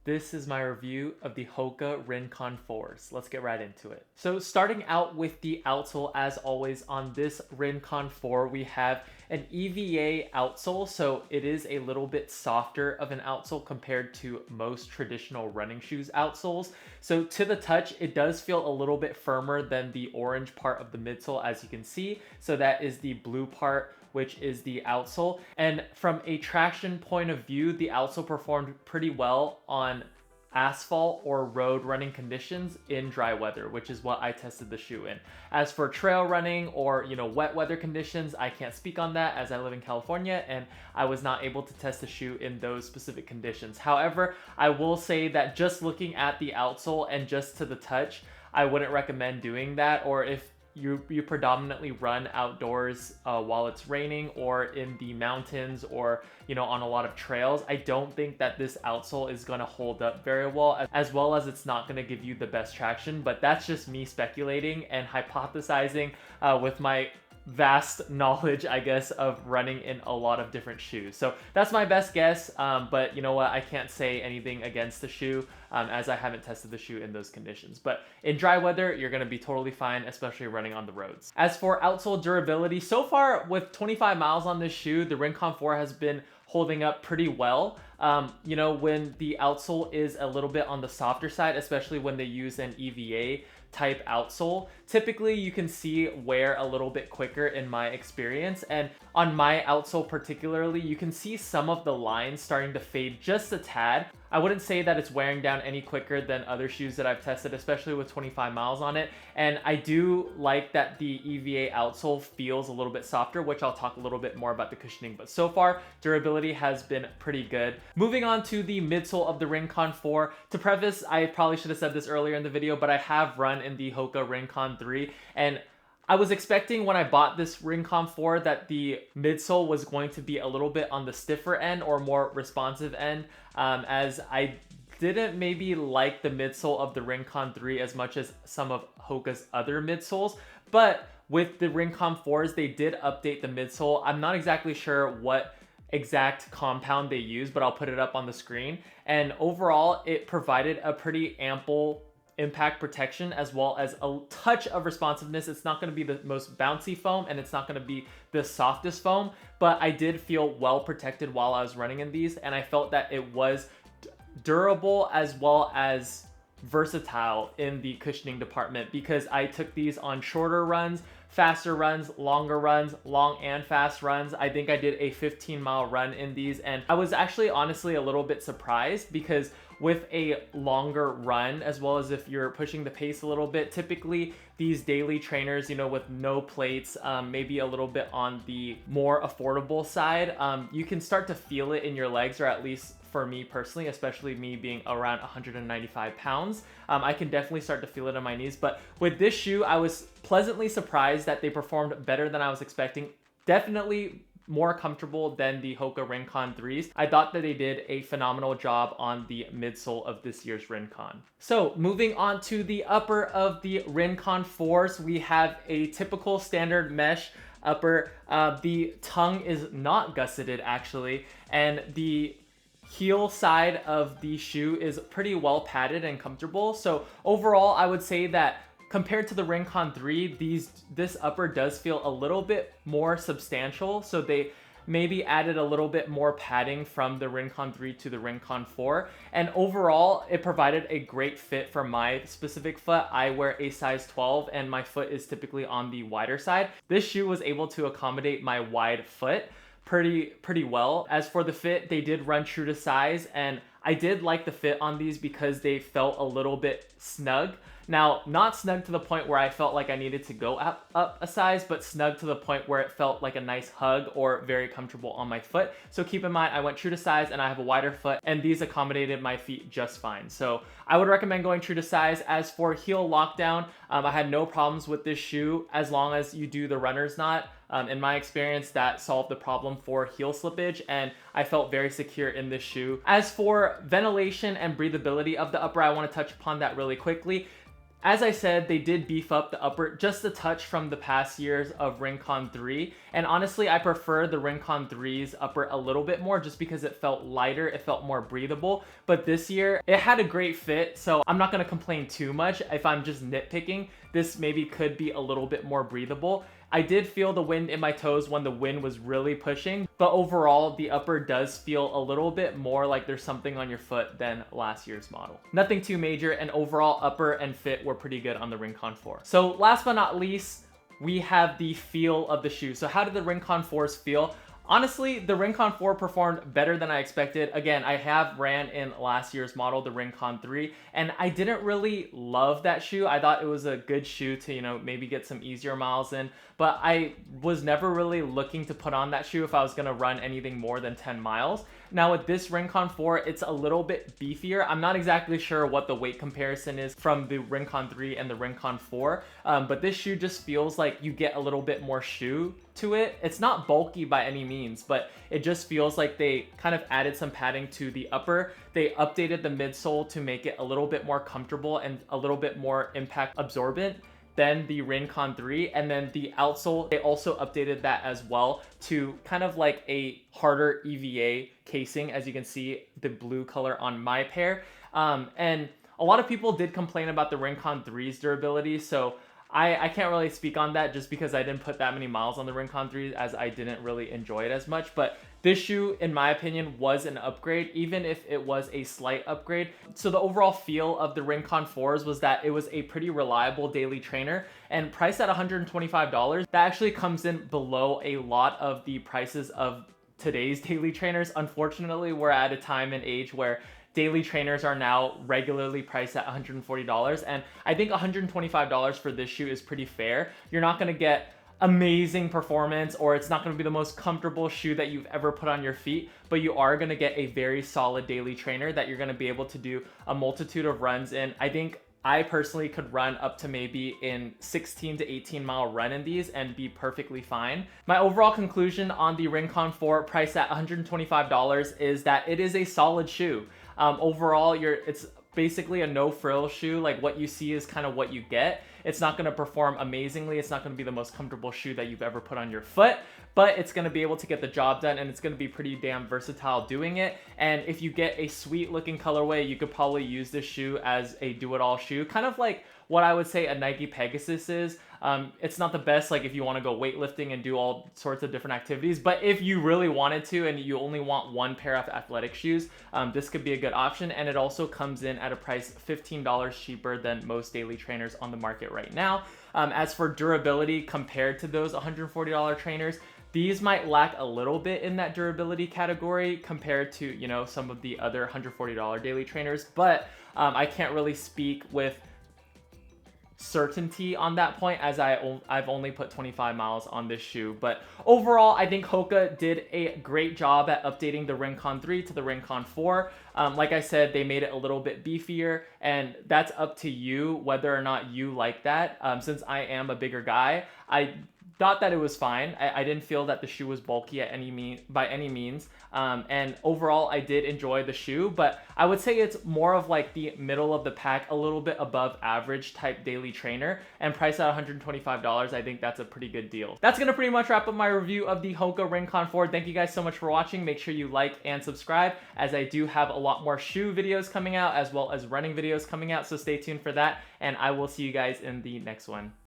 This is my review of the HOKA Rincon 4s. Let's get right into it. So starting out with the outsole, as always on this Rincon 4, we have an EVA outsole, so it is a little bit softer of an outsole compared to most traditional running shoes outsoles. So to the touch, it does feel a little bit firmer than the orange part of the midsole, as you can see. So that is the blue part, which is the outsole. And from a traction point of view, the outsole performed pretty well on asphalt or road running conditions in dry weather, which is what I tested the shoe in. As for trail running or, wet weather conditions, I can't speak on that as I live in California and I was not able to test the shoe in those specific conditions. However, I will say that just looking at the outsole and just to the touch, I wouldn't recommend doing that. Or if you predominantly run outdoors while it's raining or in the mountains or on a lot of trails, I don't think that this outsole is going to hold up very well, as well as it's not going to give you the best traction. But that's just me speculating and hypothesizing with my vast knowledge, I guess, of running in a lot of different shoes. So that's my best guess, but you know what, I can't say anything against the shoe as I haven't tested the shoe in those conditions. But in dry weather, you're going to be totally fine, especially running on the roads. As for outsole durability, so far with 25 miles on this shoe, the Rincon 4 has been holding up pretty well. When the outsole is a little bit on the softer side, especially when they use an EVA type outsole, typically you can see wear a little bit quicker in my experience. And on my outsole particularly, you can see some of the lines starting to fade just a tad. I wouldn't say that it's wearing down any quicker than other shoes that I've tested, especially with 25 miles on it. And I do like that the EVA outsole feels a little bit softer, which I'll talk a little bit more about the cushioning. But so far, durability has been pretty good. Moving on to the midsole of the Rincon 4. To preface, I probably should have said this earlier in the video, but I have run in the HOKA Rincon 3. And I was expecting when I bought this Rincon 4 that the midsole was going to be a little bit on the stiffer end or more responsive end, as I didn't maybe like the midsole of the Rincon 3 as much as some of HOKA's other midsoles. But with the Rincon 4s, they did update the midsole. I'm not exactly sure what exact compound they use, but I'll put it up on the screen. And overall, it provided a pretty ample impact protection as well as a touch of responsiveness. It's not going to be the most bouncy foam and it's not going to be the softest foam, but I did feel well protected while I was running in these, and I felt that it was durable as well as versatile in the cushioning department, because I took these on shorter runs, faster runs, longer runs, long and fast runs. I think I did a 15-mile run in these, and I was actually honestly a little bit surprised because with a longer run, as well as if you're pushing the pace a little bit, typically these daily trainers, with no plates, maybe a little bit on the more affordable side, you can start to feel it in your legs, or at least for me personally, especially me being around 195 pounds, I can definitely start to feel it in my knees. But with this shoe, I was pleasantly surprised that they performed better than I was expecting. Definitely more comfortable than the HOKA Rincon 3s. I thought that they did a phenomenal job on the midsole of this year's Rincon. So moving on to the upper of the Rincon 4s, we have a typical standard mesh upper. The tongue is not gusseted actually, and the heel side of the shoe is pretty well padded and comfortable. So overall, I would say that compared to the Rincon 3, this upper does feel a little bit more substantial. So they maybe added a little bit more padding from the Rincon 3 to the Rincon 4. And overall, it provided a great fit for my specific foot. I wear a size 12 and my foot is typically on the wider side. This shoe was able to accommodate my wide foot pretty well. As for the fit, they did run true to size, and I did like the fit on these because they felt a little bit snug. Now, not snug to the point where I felt like I needed to go up a size, but snug to the point where it felt like a nice hug or very comfortable on my foot. So keep in mind, I went true to size and I have a wider foot, and these accommodated my feet just fine. So I would recommend going true to size. As for heel lockdown, I had no problems with this shoe as long as you do the runner's knot. In my experience, that solved the problem for heel slippage, and I felt very secure in this shoe. As for ventilation and breathability of the upper, I want to touch upon that really quickly. As I said, they did beef up the upper just a touch from the past years of Rincon 3. And honestly, I prefer the Rincon 3's upper a little bit more just because it felt lighter, it felt more breathable. But this year, it had a great fit, so I'm not going to complain too much. If I'm just nitpicking, this maybe could be a little bit more breathable. I did feel the wind in my toes when the wind was really pushing, but overall the upper does feel a little bit more like there's something on your foot than last year's model. Nothing too major, and overall upper and fit were pretty good on the Rincon 4. So last but not least, we have the feel of the shoe. So how did the Rincon 4s feel? Honestly, the Rincon 4 performed better than I expected. Again, I have ran in last year's model, the Rincon 3, and I didn't really love that shoe. I thought it was a good shoe to, maybe get some easier miles in, but I was never really looking to put on that shoe if I was gonna run anything more than 10 miles. Now with this Rincon 4, it's a little bit beefier. I'm not exactly sure what the weight comparison is from the Rincon 3 and the Rincon 4, but this shoe just feels like you get a little bit more shoe to it. It's not bulky by any means, but it just feels like they kind of added some padding to the upper. They updated the midsole to make it a little bit more comfortable and a little bit more impact absorbent than the Rincon 3, and then the outsole, they also updated that as well to kind of like a harder EVA casing, as you can see the blue color on my pair. And a lot of people did complain about the Rincon 3's durability, so I can't really speak on that just because I didn't put that many miles on the Rincon 3 as I didn't really enjoy it as much. But this shoe, in my opinion, was an upgrade, even if it was a slight upgrade. So the overall feel of the Rincon 4s was that it was a pretty reliable daily trainer, and priced at $125, that actually comes in below a lot of the prices of today's daily trainers. Unfortunately, we're at a time and age where daily trainers are now regularly priced at $140, and I think $125 for this shoe is pretty fair. You're not going to get amazing performance, or it's not going to be the most comfortable shoe that you've ever put on your feet, but you are going to get a very solid daily trainer that you're going to be able to do a multitude of runs in. I think I personally could run up to maybe in 16 to 18 mile run in these and be perfectly fine. My overall conclusion on the Rincon 4 priced at $125 is that it is a solid shoe. Overall, it's basically a no frill shoe. Like, what you see is kind of what you get. It's not going to perform amazingly. It's not going to be the most comfortable shoe that you've ever put on your foot, but it's going to be able to get the job done, and it's going to be pretty damn versatile doing it. And if you get a sweet looking colorway, you could probably use this shoe as a do-it-all shoe, kind of like what I would say a Nike Pegasus is. It's not the best, like if you want to go weightlifting and do all sorts of different activities, but if you really wanted to and you only want one pair of athletic shoes, this could be a good option. And it also comes in at a price $15 cheaper than most daily trainers on the market right now. As for durability compared to those $140 trainers, these might lack a little bit in that durability category compared to, some of the other $140 daily trainers, but I can't really speak with certainty on that point, as I've only put 25 miles on this shoe. But overall, I think HOKA did a great job at updating the Rincon 3 to the Rincon 4. Like I said, they made it a little bit beefier, and that's up to you whether or not you like that. Since I am a bigger guy, I thought that it was fine. I didn't feel that the shoe was bulky by any means. And overall, I did enjoy the shoe, but I would say it's more of like the middle of the pack, a little bit above average type daily trainer, and priced at $125. I think that's a pretty good deal. That's going to pretty much wrap up my review of the HOKA Rincon 4. Thank you guys so much for watching. Make sure you like and subscribe, as I do have a lot more shoe videos coming out as well as running videos coming out. So stay tuned for that, and I will see you guys in the next one.